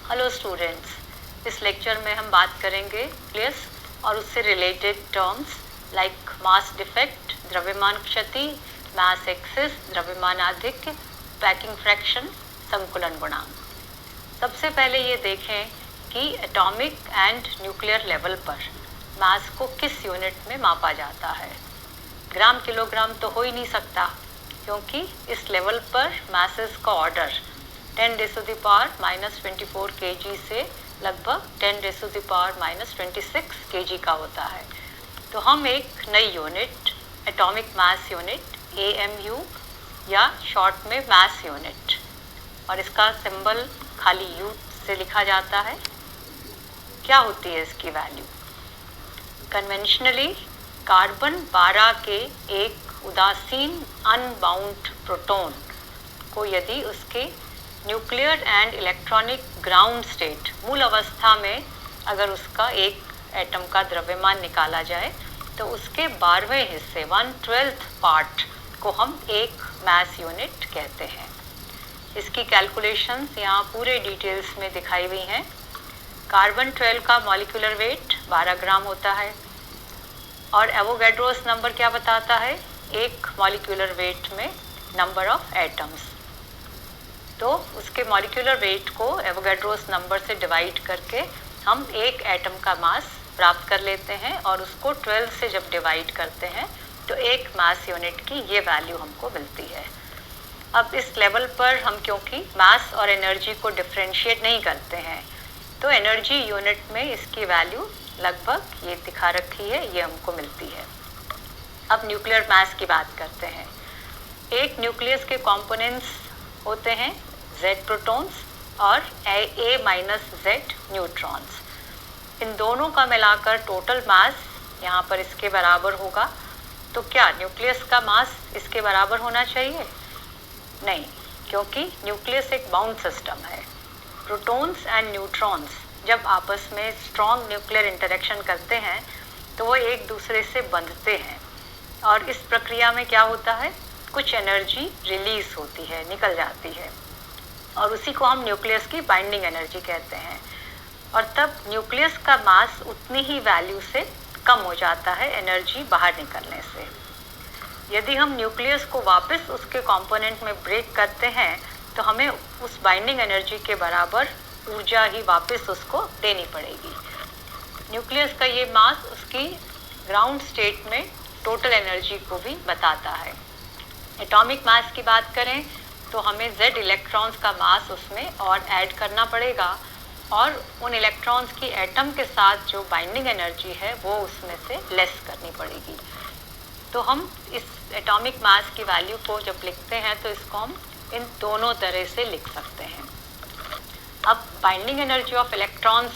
Hello students, इस lecture में हम बात करेंगे न्यूक्लियस और उससे related terms like mass defect, द्रव्यमान क्षति, मास एक्सेस, द्रव्यमान आधिक्य, पैकिंग फ्रैक्शन, संकुलन गुणांक। सबसे पहले ये देखें कि एटॉमिक एंड न्यूक्लियर लेवल पर मास को किस यूनिट में मापा जाता है। ग्राम किलोग्राम तो हो ही नहीं सकता, क्योंकि इस लेवल पर मासेस का ऑर्डर 10⁻⁻24 kg से लगभग 10⁻⁻26 kg का होता है। तो हम एक नई unit, atomic mass unit AMU या शॉर्ट में मास यूनिट, और इसका सिंबल खाली U से लिखा जाता है। क्या होती है इसकी वैल्यू? कन्वेंशनली कार्बन 12 के एक उदासीन अनबाउंड प्रोटॉन को यदि उसके nuclear and electronic ground state मूल अवस्था में अगर उसका एक एटम का द्रव्यमान निकाला जाए तो उसके 12वें हिस्से 1/12 पार्ट को हम एक मास यूनिट कहते हैं। इसकी कैलकुलेशंस यहाँ पूरे डिटेल्स में दिखाई हुई हैं। कार्बन 12 का मॉलिक्यूलर वेट 12 ग्राम होता है और एवोगैड्रोस नंबर क्या बताता है? एक मॉलिक्यूलर वेट में नंबर ऑफ एटम्स। तो उसके मॉलिक्यूलर वेट को एवोगैड्रोस नंबर से डिवाइड करके हम एक एटम का मास प्राप्त कर लेते हैं और उसको 12 से जब डिवाइड करते हैं तो एक मास यूनिट की ये वैल्यू हमको मिलती है। अब इस लेवल पर हम क्योंकि मास और एनर्जी को डिफ्रेंशिएट नहीं करते हैं, तो एनर्जी यूनिट में इसकी वैल्यू लगभग ये दिखा रखी है, ये हमको मिलती है। अब न्यूक्लियर मास की बात करते हैं। एक न्यूक्लियस के कंपोनेंट्स होते हैं Z प्रोटॉन्स और A-Z न्यूट्रॉन्स। इन दोनों का मिलाकर टोटल मास यहाँ पर इसके बराबर होगा। तो क्या न्यूक्लियस का मास इसके बराबर होना चाहिए? नहीं, क्योंकि न्यूक्लियस एक बाउंड सिस्टम है। प्रोटॉन्स एंड न्यूट्रॉन्स जब आपस में स्ट्रॉन्ग न्यूक्लियर इंटरेक्शन करते हैं तो वो एक दूसरे से बंधते हैं और इस प्रक्रिया में क्या होता है, कुछ एनर्जी रिलीज होती है, निकल जाती है, और उसी को हम न्यूक्लियस की बाइंडिंग एनर्जी कहते हैं। और तब न्यूक्लियस का मास उतनी ही वैल्यू से कम हो जाता है एनर्जी बाहर निकलने से। यदि हम न्यूक्लियस को वापस उसके कंपोनेंट में ब्रेक करते हैं तो हमें उस बाइंडिंग एनर्जी के बराबर ऊर्जा ही वापस उसको देनी पड़ेगी। न्यूक्लियस का ये मास उसकी ग्राउंड स्टेट में टोटल एनर्जी को भी बताता है। एटॉमिक मास की बात करें तो हमें Z इलेक्ट्रॉन्स का मास उसमें और ऐड करना पड़ेगा और उन इलेक्ट्रॉन्स की एटम के साथ जो बाइंडिंग एनर्जी है वो उसमें से लेस करनी पड़ेगी। तो हम इस एटॉमिक मास की वैल्यू को जब लिखते हैं तो इसको हम इन दोनों तरह से लिख सकते हैं। अब बाइंडिंग एनर्जी ऑफ इलेक्ट्रॉन्स,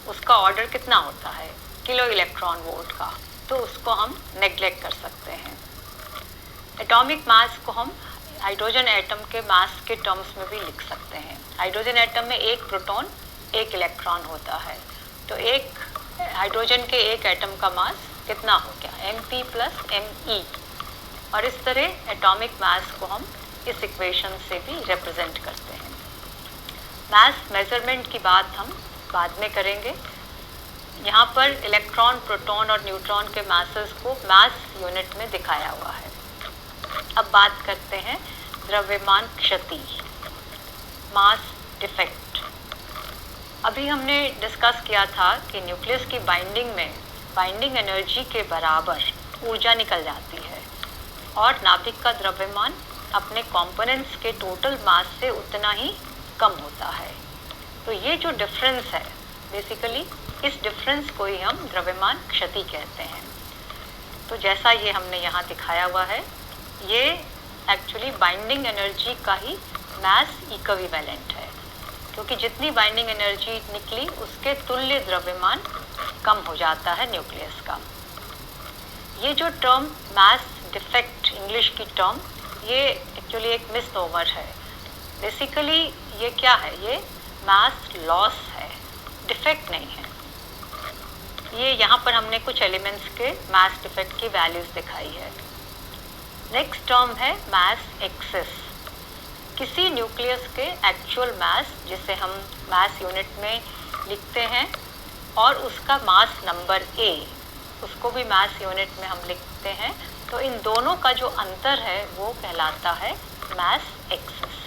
उसका ऑर्डर कितना होता है? किलो इलेक्ट्रॉन वोल्ट का, तो उसको हम नेग्लेक्ट कर सकते हैं। एटॉमिक मास को हम हाइड्रोजन एटम के मास के टर्म्स में भी लिख सकते हैं। हाइड्रोजन एटम में एक प्रोटॉन एक इलेक्ट्रॉन होता है, तो एक हाइड्रोजन के एक एटम का मास कितना हो गया? Mp + Me। और इस तरह एटॉमिक मास को हम इस इक्वेशन से भी रिप्रेजेंट करते हैं। मास मेजरमेंट की बात हम बाद में करेंगे। यहाँ पर इलेक्ट्रॉन, प्रोटॉन और न्यूट्रॉन के मासेस को मास यूनिट में दिखाया हुआ है। अब बात करते हैं द्रव्यमान क्षति, मास डिफेक्ट। अभी हमने डिस्कस किया था कि न्यूक्लियस की बाइंडिंग में बाइंडिंग एनर्जी के बराबर ऊर्जा निकल जाती है और नाभिक का द्रव्यमान अपने कंपोनेंट्स के टोटल मास से उतना ही कम होता है। तो ये जो डिफरेंस है, बेसिकली इस डिफरेंस को ही हम द्रव्यमान क्षति कहते हैं। तो जैसा ये हमने यहाँ दिखाया हुआ है, ये एक्चुअली बाइंडिंग एनर्जी का ही मास इक्विवेलेंट है, क्योंकि जितनी बाइंडिंग एनर्जी निकली उसके तुल्य द्रव्यमान कम हो जाता है न्यूक्लियस का। ये जो टर्म मास डिफेक्ट, इंग्लिश की टर्म, ये एक्चुअली एक मिस ओवर है। बेसिकली ये क्या है? ये मास लॉस है, डिफेक्ट नहीं है। ये यहाँ पर हमने कुछ एलिमेंट्स के मास डिफेक्ट की वैल्यूज दिखाई है। नेक्स्ट टर्म है मास एक्सेस। किसी न्यूक्लियस के एक्चुअल मास, जिसे हम मास यूनिट में लिखते हैं, और उसका मास नंबर A, उसको भी मास यूनिट में हम लिखते हैं, तो इन दोनों का जो अंतर है वो कहलाता है मास एक्सेस।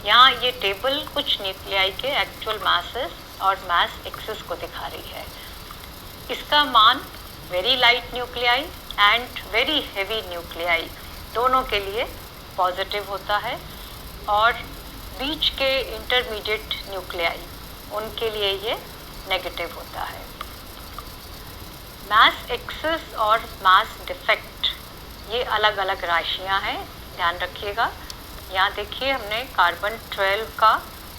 यहाँ ये टेबल कुछ न्यूक्लियाई के एक्चुअल मासेस और मास एक्सेस को दिखा रही है। इसका मान very light nuclei and very heavy nuclei दोनों के लिए पॉजिटिव होता है, और बीच के इंटरमीडिएट न्यूक्लियाई उनके लिए ये नेगेटिव होता है। मास एक्सेस और मास डिफेक्ट ये अलग अलग राशियाँ हैं, ध्यान रखिएगा। यहाँ देखिए हमने कार्बन 12 का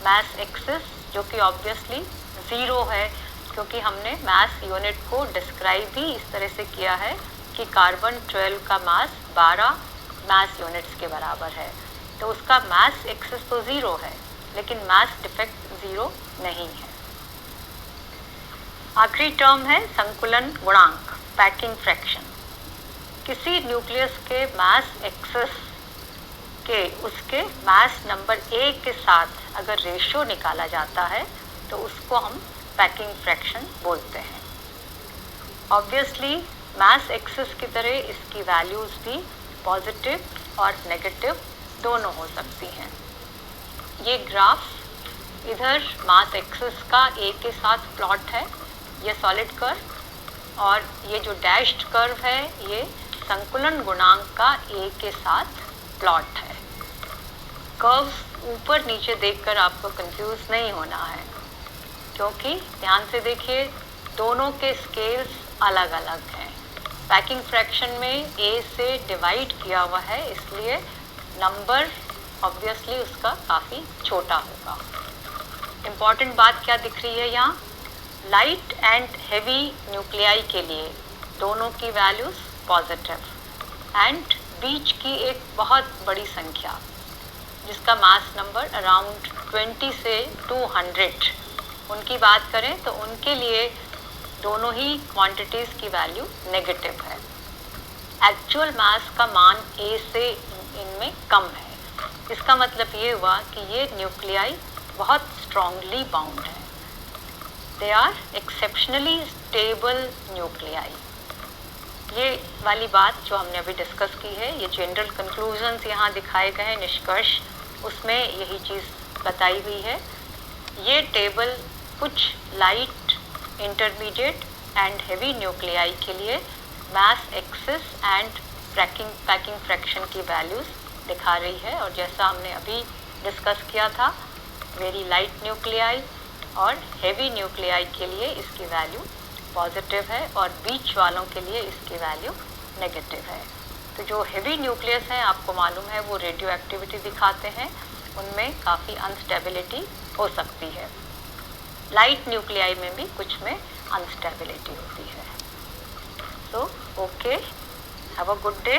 मास एक्सेस, जो कि ऑब्वियसली 0 है, क्योंकि हमने मास यूनिट को डिस्क्राइब भी इस तरह से किया है कि कार्बन 12 का मास 12 मास यूनिट्स के बराबर है, तो उसका मास एक्सेस तो 0 है, लेकिन मास डिफेक्ट 0 नहीं है। आखिरी टर्म है संकुलन गुणांक, पैकिंग फ्रैक्शन। किसी न्यूक्लियस के मास एक्सेस के उसके मास नंबर A के साथ अगर रेशियो निकाला जाता है तो उसको हम पैकिंग फ्रैक्शन बोलते हैं। ऑब्वियसली मास एक्सेस की तरह इसकी वैल्यूज़ भी पॉजिटिव और नेगेटिव दोनों हो सकती हैं। ये ग्राफ इधर मास एक्सेस का A के साथ प्लॉट है, ये सॉलिड कर्व, और ये जो डैश्ड कर्व है ये संकुलन गुणांक का A के साथ प्लॉट है। कर्व्स ऊपर नीचे देखकर आपको कंफ्यूज नहीं होना है, क्योंकि ध्यान से देखिए दोनों के स्केल्स अलग अलग हैं। पैकिंग फ्रैक्शन में A से डिवाइड किया हुआ है, इसलिए नंबर ऑब्वियसली उसका काफ़ी छोटा होगा। इम्पॉर्टेंट बात क्या दिख रही है यहाँ, लाइट एंड हेवी न्यूक्लियाई के लिए दोनों की वैल्यूज़ पॉजिटिव, एंड बीच की एक बहुत बड़ी संख्या जिसका मास नंबर अराउंड 20 से 200, उनकी बात करें तो उनके लिए दोनों ही क्वांटिटीज़ की वैल्यू नेगेटिव है। एक्चुअल मास का मान A से इनमें कम है। इसका मतलब ये हुआ कि ये न्यूक्लियाई बहुत स्ट्रांगली बाउंड है। They are exceptionally stable nuclei. ये वाली बात जो हमने अभी डिस्कस की है, ये जनरल कंक्लूजन्स यहाँ दिखाए गए हैं, निष्कर्ष, उसमें यही चीज़ बताई हुई है। ये टेबल कुछ light, intermediate and heavy nuclei के लिए मास एक्सेस एंड पैकिंग फ्रैक्शन की वैल्यूज़ दिखा रही है, और जैसा हमने अभी डिस्कस किया था, वेरी लाइट न्यूक्लियाई और हेवी न्यूक्लियाई के लिए इसकी वैल्यू पॉजिटिव है, और बीच वालों के लिए इसकी वैल्यू नेगेटिव है। तो जो हेवी न्यूक्लियस हैं आपको मालूम है वो रेडियो एक्टिविटी दिखाते हैं, उनमें काफ़ी अनस्टेबिलिटी हो सकती है। लाइट न्यूक्लियाई में भी कुछ में अनस्टेबिलिटी होती है। So okay, have a good day.